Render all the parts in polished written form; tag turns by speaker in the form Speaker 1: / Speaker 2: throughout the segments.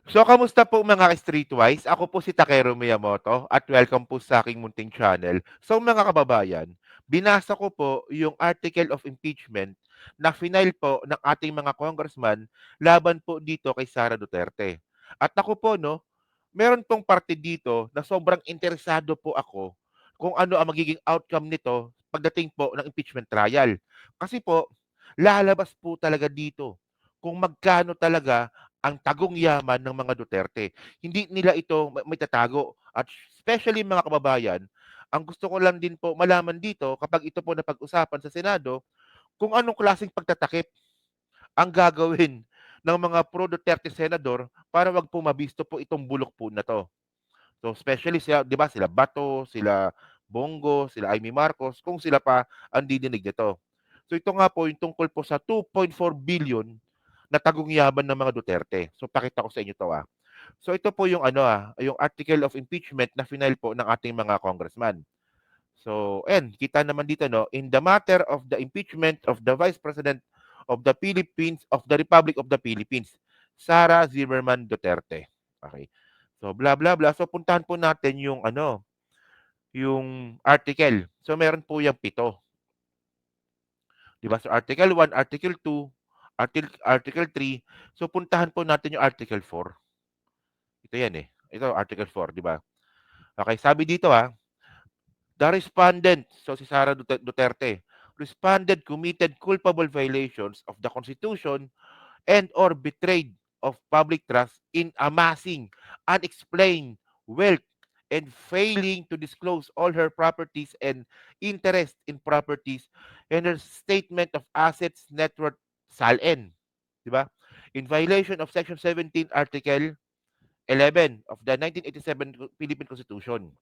Speaker 1: So, kamusta po mga streetwise? Ako po si Takeru Miyamoto at welcome po sa aking munting channel. So mga kababayan, binasa ko po yung article of impeachment na final po ng ating mga congressman laban po dito kay Sara Duterte. At ako po, no, meron pong parte dito na sobrang interesado po ako kung ano ang magiging outcome nito pagdating po ng impeachment trial. Kasi po, lalabas po talaga dito kung magkano talaga ang tagong yaman ng mga Duterte. Hindi nila ito may tatago. At especially mga kababayan, ang gusto ko lang din po malaman dito kapag ito po napag-usapan sa Senado, kung anong klaseng pagtatakip ang gagawin ng mga pro-Duterte senador para wag po mabisto po itong bulok po na to. So especially sila, 'di ba, sila Bato, sila Bongo, sila Amy Marcos, kung sila pa ang didinig nito. So ito nga po yung tungkol po sa 2.4 billion na tagong yaman ng mga Duterte. So pakita ko sa inyo to. So ito po yung yung article of impeachment na final po ng ating mga congressman. So, kita naman dito, no, in the matter of the impeachment of the Vice President of the Philippines, of the Republic of the Philippines, Sara Zimmerman Duterte. Okay. So, blah blah blah. So, puntahan po natin yung yung article. So, meron po yung 7. 'Di ba? So, Article 1, Article 2, Article 3. So, puntahan po natin yung Article 4. Ito yan eh. Ito, Article 4, di ba? Okay, sabi dito the respondent, so si Sara Duterte, responded committed culpable violations of the Constitution and or betrayed of public trust in amassing unexplained wealth and failing to disclose all her properties and interest in properties and her statement of assets net worth SALN, di ba? In violation of Section 17, Article 11 of the 1987 Philippine Constitution.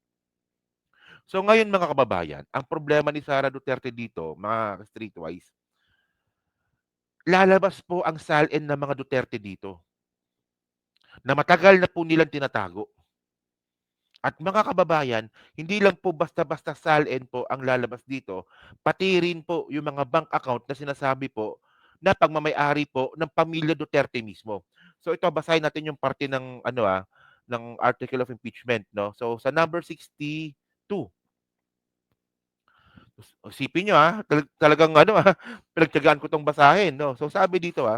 Speaker 1: So ngayon mga kababayan, ang problema ni Sara Duterte dito, mga streetwise, lalabas po ang salin ng mga Duterte dito na matagal na po nilang tinatago. At mga kababayan, hindi lang po basta-basta salin po ang lalabas dito, pati rin po yung mga bank account na sinasabi po na pagmamay-ari po ng pamilya Duterte mismo. So ito basahin natin yung parte ng ng article of impeachment, no. So sa number 62, isipin nyo talagang pinagtiyagaan ko 'tong basahin 'no. So sabi dito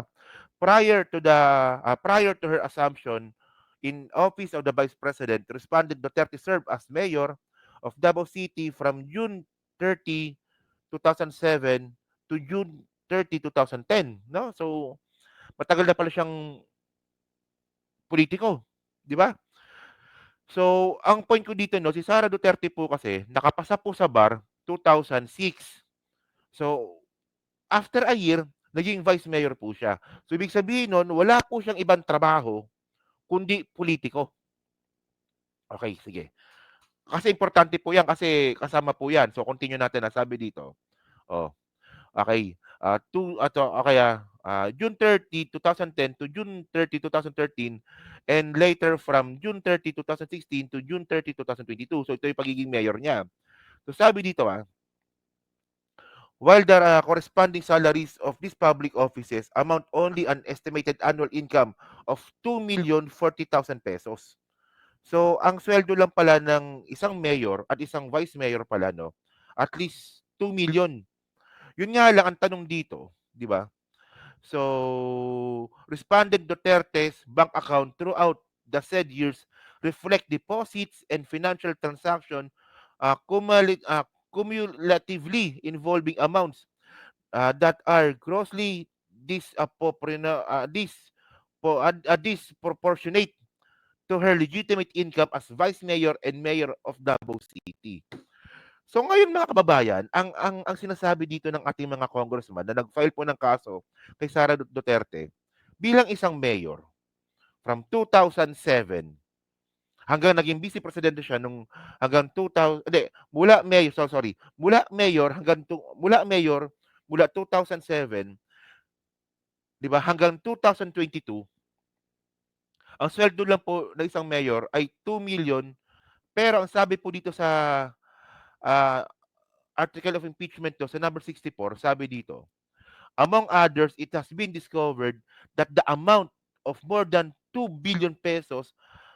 Speaker 1: prior to her assumption in office of the Vice President, responded Duterte served as mayor of Davao City from June 30, 2007 to June 30, 2010, 'no. So matagal na pala siyang politiko, 'di ba? So ang point ko dito 'no, si Sara Duterte po kasi nakapasa po sa bar 2006. So after a year, naging vice mayor po siya. So, ibig sabihin nun, wala po siyang ibang trabaho kundi politiko. Okay, sige. Kasi importante po yan kasi kasama po yan. So, continue natin. Sabi dito. Oh, okay. June 30, 2010 to June 30, 2013 and later from June 30, 2016 to June 30, 2022. So, ito yung pagiging mayor niya. So, sabi dito while the corresponding salaries of these public offices amount only an estimated annual income of 2,040,000 pesos. So, ang sweldo lang pala ng isang mayor at isang vice mayor pala, no, at least 2 million. Yun nga lang ang tanong dito, di ba? So, respondent Duterte's bank account throughout the said years reflect deposits and financial transaction cumulatively involving amounts that are grossly disproportionate to her legitimate income as vice mayor and mayor of Davao City. So ngayon mga kababayan, ang sinasabi dito ng ating mga congressman na nag-file po ng kaso kay Sara Duterte bilang isang mayor from 2007 hanggang naging vice presidente siya nung hanggang 2000 hindi mula mayor sorry mula mayor mula mayor mula 2007, 'di ba, hanggang 2022, ang sweldo lang po ng isang mayor ay 2 million. Pero ang sabi po dito sa ah, article of impeachment sa number 64, sabi dito, among others, it has been discovered that the amount of more than billion pesos,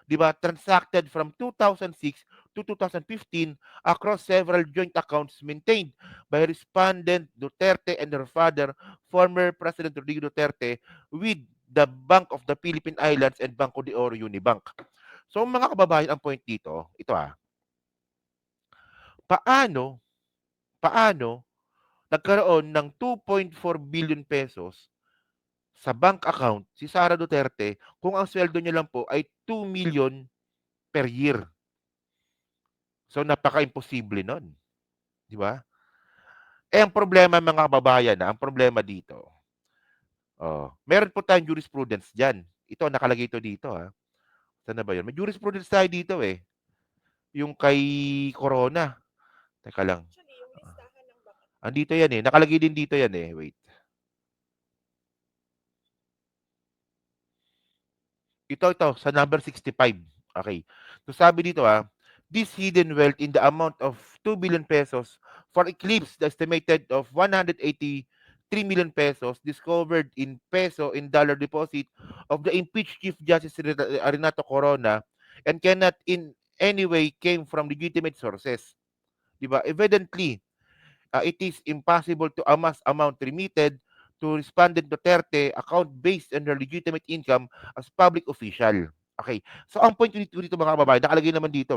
Speaker 1: 'di ba, transacted from 2006 to 2015 across several joint accounts maintained by respondent Duterte and her father, former President Rodrigo Duterte, with the Bank of the Philippine Islands and Banco de Oro Unibank. So mga kababayan, ang point dito, ito paano, paano nagkaroon ng 2.4 billion pesos sa bank account si Sara Duterte kung ang sweldo niya lang po ay 2 million per year. So napaka-imposible nun, 'di ba? Ang problema mga kababayan, ang problema dito, meron po tayong jurisprudence diyan. Ito nakalagay ito dito, Saan na ba 'yun? May jurisprudence tayo dito, yung kay Corona. Teka lang. Andito 'yan, nakalagay din dito 'yan, wait. Ito sa number 65. Okay. So sabi dito, this hidden wealth in the amount of 2 billion pesos for eclipse the estimated of 183 million pesos discovered in peso in dollar deposit of the impeached Chief Justice Renato Corona and cannot in any way came from legitimate sources. Diba? Evidently, it is impossible to amass amount remitted to respondent Duterte account based on their legitimate income as public official. Okay. So ang point dito mga kababayan, nakalagay naman dito,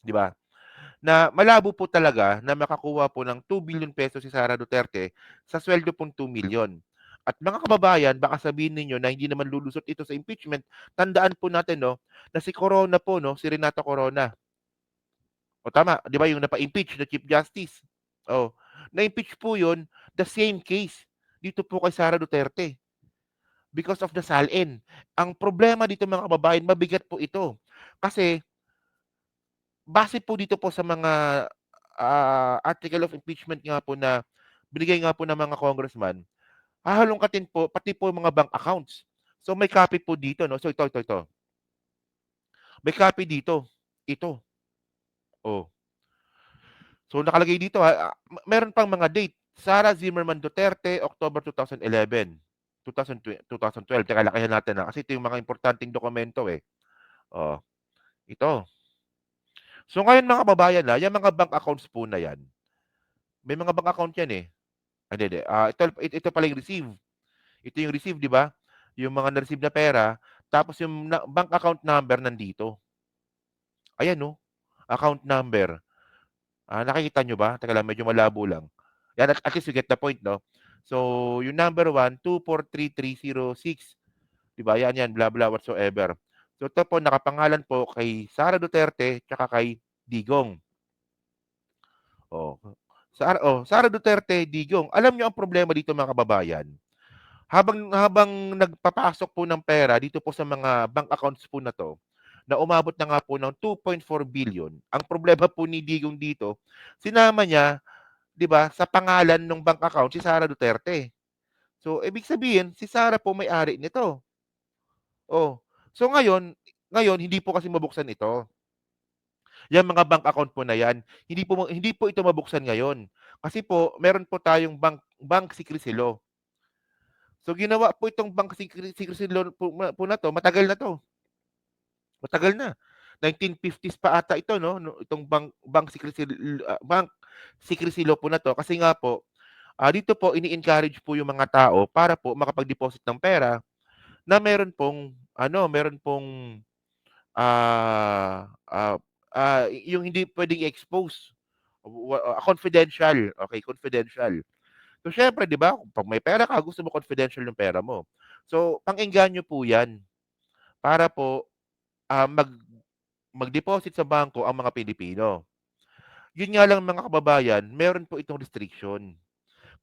Speaker 1: 'di ba? Na malabo po talaga na makakuha po ng 2 billion pesos si Sara Duterte sa sweldo pong 2 million. At mga kababayan, baka sabihin ninyo na hindi naman lulusot ito sa impeachment. Tandaan po natin, no, na si Corona po, no, si Renato Corona. O tama, 'di ba yung napa-impeach na Chief Justice? Oh, na-impeach po 'yun, the same case dito po kay Sara Duterte because of the SALN. Ang problema dito mga kababayan, mabigat po ito. Kasi base po dito po sa mga article of impeachment nga po na binigay nga po ng mga congressman, hahalongkatin po pati po mga bank accounts. So may copy po dito, no. So ito. May copy dito. Ito. Oh. So nakalagay dito, meron pang mga date. Sara Zimmerman Duterte, October 2011. 2012. Teka, lakihan natin, kasi ito yung mga importanteng dokumento, Oh, ito. So ngayon mga kababayan, yung mga bank accounts po na yan, may mga bank account yan, hindi. Ito pala yung receive. Ito yung receive, di ba? Yung mga na-receive na pera, tapos yung bank account number nandito. Ayan, no? Account number. Nakikita nyo ba? Teka lang, medyo malabo lang. Yan, at least you get the point, no? So, yung number 1, 2433306. Diba? Yan, blah, blah, whatsoever. So, ito po, nakapangalan po kay Sara Duterte tsaka kay Digong. Sara Duterte, Digong. Alam nyo ang problema dito mga kababayan? Habang nagpapasok po ng pera dito po sa mga bank accounts po na to, na umabot na nga po ng 2.4 billion. Ang problema po ni Digong dito, sinama niya, 'di ba, sa pangalan ng bank account si Sara Duterte. So, ibig sabihin, si Sara po may-ari nito. Oh. So ngayon hindi po kasi mabuksan ito. Yang mga bank account po na 'yan, hindi po ito mabuksan ngayon. Kasi po meron po tayong bank secrecy law. So ginawa po itong bank secrecy law po na 'to, matagal na 'to. Matagal na. 1950s pa ata ito, no? Itong bank secrecy law po na 'to kasi nga po dito po ini-encourage po yung mga tao para po makapag-deposit ng pera na meron pong yung hindi pwedeng i-expose. Confidential, okay, confidential. So syempre 'di ba, 'pag may pera ka gusto mo confidential yung pera mo. So pang-engganyo po 'yan para po mag-deposit sa bangko ang mga Pilipino. Yun nga lang mga kababayan, meron po itong restriction.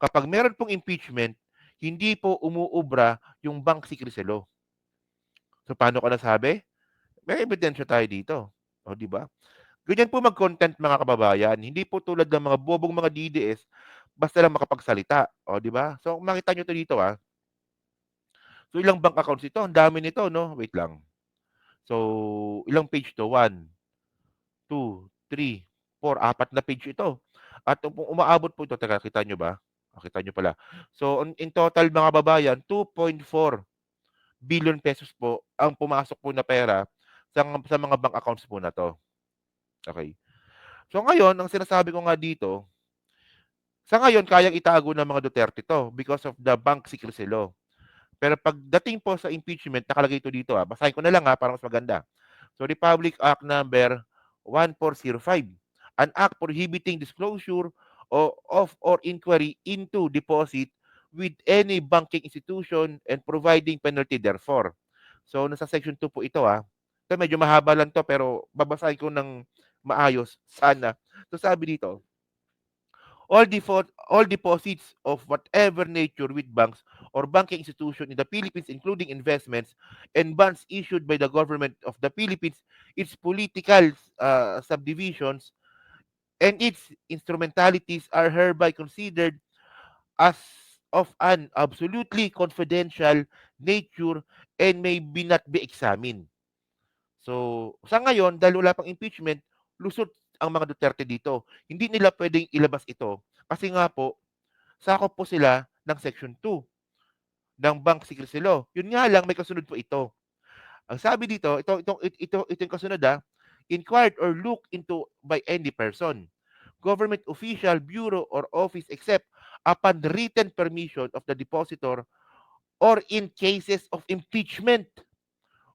Speaker 1: Kapag meron pong impeachment, hindi po umuubra yung bank secrecy law. So paano ko nasabi? May ebidensya tayo dito. O di ba? Ganyan po mag-content mga kababayan. Hindi po tulad ng mga bobong mga DDS basta lang makapagsalita. O di ba? So makita nyo to dito So ilang bank accounts ito? Ang dami nito, no? Wait lang. So ilang page to? 1, 2, 3, 4, 4 na page ito. At umaabot po ito, teka, kita nyo ba? Kita nyo pala. So, in total mga babayan, 2.4 billion pesos po ang pumasok po na pera sa mga bank accounts po na 'to, okey. So ngayon ang sinasabi ko nga dito, sa ngayon kayang itago ng mga Duterte 'to because of the Bank Secrecy Law. Pero pagdating po sa impeachment nakalagay ito dito, basahin ko na lang, para mas maganda. So Republic Act number 1405, an act prohibiting disclosure of or inquiry into deposit with any banking institution and providing penalty therefore. So nasa section 2 po ito. Ito medyo mahaba lang 'to pero babasahin ko ng maayos sana. So sabi dito, all deposits of whatever nature with banks or banking institution in the Philippines, including investments and bonds issued by the government of the Philippines, its political subdivisions, and its instrumentalities are hereby considered as of an absolutely confidential nature and may be not be examined. So, sa ngayon, dahil wala pang impeachment, lusot ang mga Duterte dito. Hindi nila pwedeng ilabas ito kasi nga po, sakop po sila ng Section 2 ng Bank Secrecy Law. Yun nga lang, may kasunod po ito. Ang sabi dito, ito yung kasunod, inquired or looked into by any person, government official, bureau, or office except upon written permission of the depositor or in cases of impeachment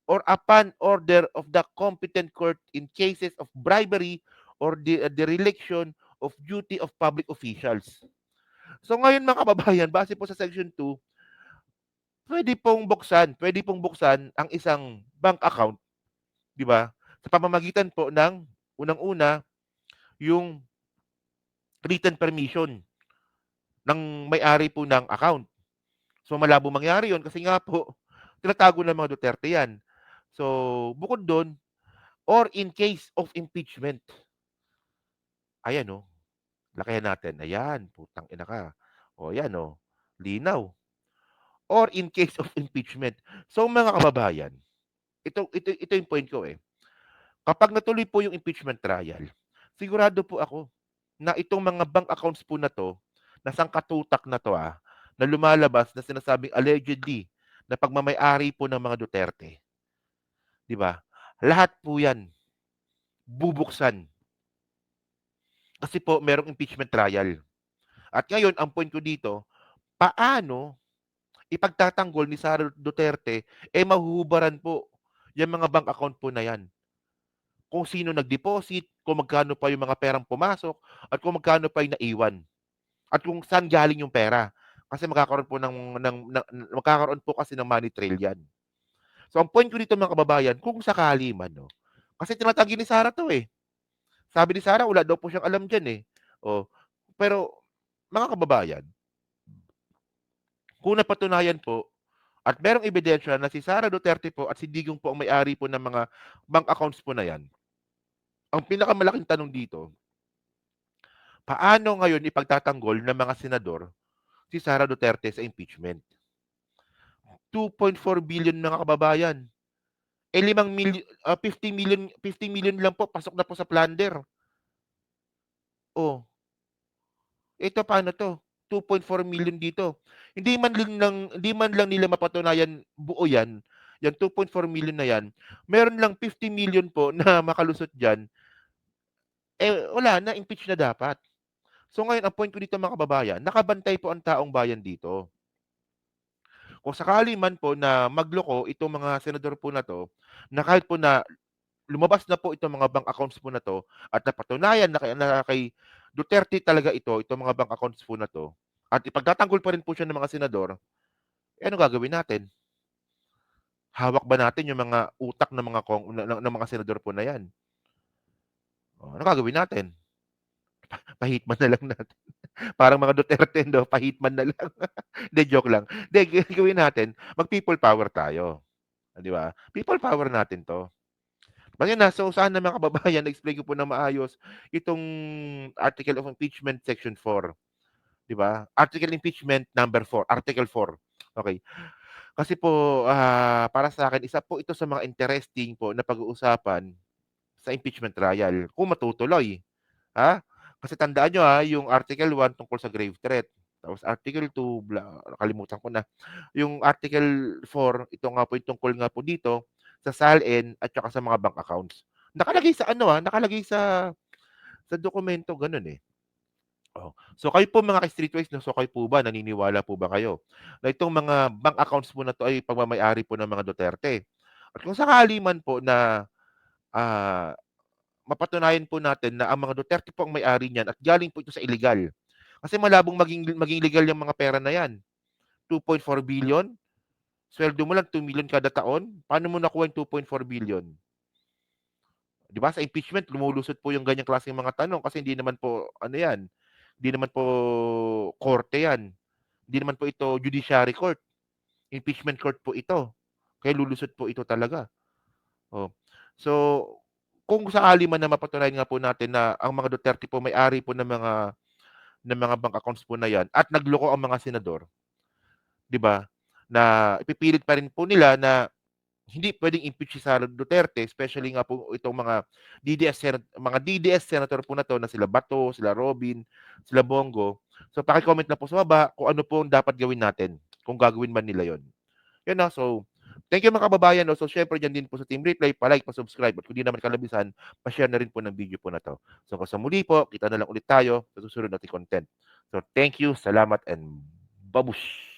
Speaker 1: or upon order of the competent court in cases of bribery or the dereliction of duty of public officials. So ngayon mga kababayan, base po sa Section 2, pwede pong buksan ang isang bank account, 'di ba? Sa pamamagitan po ng unang-una, yung written permission ng may-ari po ng account. So malabo mangyari 'yon kasi nga po tinatago ng mga Duterte 'yan. So bukod do'n, or in case of impeachment. Ayan, oh, lakihan natin. Ayan, putang ina ka. O yan, oh, linaw. Or in case of impeachment. So mga kababayan, ito yung point ko, eh. Kapag natuloy po yung impeachment trial, sigurado po ako na itong mga bank accounts po na 'to, na sangkatutak na 'to, na lumalabas na sinasabing allegedly na pagmamay-ari po ng mga Duterte, 'di ba? Lahat po 'yan bubuksan kasi po merong impeachment trial. At ngayon ang point ko dito, paano ipagtatanggol ni Sara Duterte, mahuhubaran po yang mga bank account po na 'yan. Kung sino nag-deposit, kung magkano pa yung mga perang pumasok, at kung magkano pa yung naiwan, at kung saan galing yung pera. Kasi magkakaroon po kasi ng money trail 'yan. So ang point ko dito mga kababayan, kung sakali man 'no, kasi tinatanggi ni Sara 'to, eh. Sabi ni Sara wala daw po siyang alam diyan, eh. Oh, pero mga kababayan, kung napatunayan po at merong ebidensya na si Sara Duterte po at si Digong po ang may-ari po ng mga bank accounts po na 'yan, ang pinakamalaking tanong dito, paano ngayon ipagtatanggol ng mga senador si Sara Duterte sa impeachment? 2.4 billion mga kababayan. 50 million lang po pasok na po sa plunder. Oh, ito paano 'to? 2.4 million dito. Hindi man lang nila mapatunayan buo 'yan, yang 2.4 million na 'yan. Meron lang 50 million po na makalusot diyan, wala na, impeach na dapat. So ngayon ang point ko dito mga kababayan, nakabantay po ang taong bayan dito. Kung sakali man po na magloko itong mga senador po na 'to, na kahit po na lumabas na po itong mga bank accounts po na 'to at napatunayan na kay Duterte talaga itong mga bank accounts po na 'to, at ipagtatanggol pa rin po siya ng mga senador, anong gagawin natin? Hawak ba natin yung mga utak ng mga ng mga senador po na 'yan? Oh, anong gagawin natin? Pahitman na lang natin. Parang mga Duterte 'no, pahitman na lang. 'Di, joke lang. 'Di, gawin natin, mag-people power tayo, 'di ba? People power natin 'to. Ayun so sana mga kababayan na-explain ko po ng maayos itong Article of Impeachment Section 4, 'di ba? Article Impeachment number 4, Article 4. Okay. Kasi po, para sa akin isa po ito sa mga interesting po na pag-uusapan sa impeachment trial kung matutuloy, ha? Kasi tandaan niyo, yung Article 1 tungkol sa grave threat. Tapos Article 2, nakalimutan ko na. Yung Article 4, ito nga po yung tungkol nga po dito sa SALN at saka sa mga bank accounts. Nakalagay sa ano, nakalagay sa dokumento gano'n, eh. Oh, so kayo po mga ka-streetwise 'no, so kayo po ba, naniniwala po ba kayo na itong mga bank accounts po na 'to ay pagmamay-ari po ng mga Duterte? At kung sakali man po na, ah, mapatunayan po natin na ang mga Duterte po ang may-ari niyan at galing po ito sa ilegal. Kasi malabong maging legal yang mga pera na 'yan. 2.4 billion, sweldo mo lang 2 million kada taon, paano mo nakuha yung 2.4 billion? 'Di ba sa impeachment lumulusot po yung ganyang klaseng mga tanong kasi hindi naman po ano 'yan, hindi naman po korte 'yan. Hindi naman po ito judiciary court, impeachment court po ito. Kaya lulusot po ito talaga. Oh. So, kung sakali man na mapatunayan nga po natin na ang mga Duterte po may-ari po ng mga bank accounts po na 'yan at nagloko ang mga senador, 'di ba? Na ipipilit pa rin po nila na hindi puwedeng impeach si Sara Duterte, especially nga po itong mga DDS senator po na 'to na sila Bato, sila Robin, sila Bongo. So, paki-comment lang po sa baba kung ano po ang dapat gawin natin, kung gagawin man nila 'yon. 'Yun na, so thank you mga kababayan 'no. So, siyempre diyan din po sa Team Replay, pa-like, pa-subscribe at kung di naman kalabisan, pa-share na rin po ng video po na 'to. So, hanggang sa muli po, kita na lang ulit tayo sa susunod nating content. So, thank you, salamat and babush!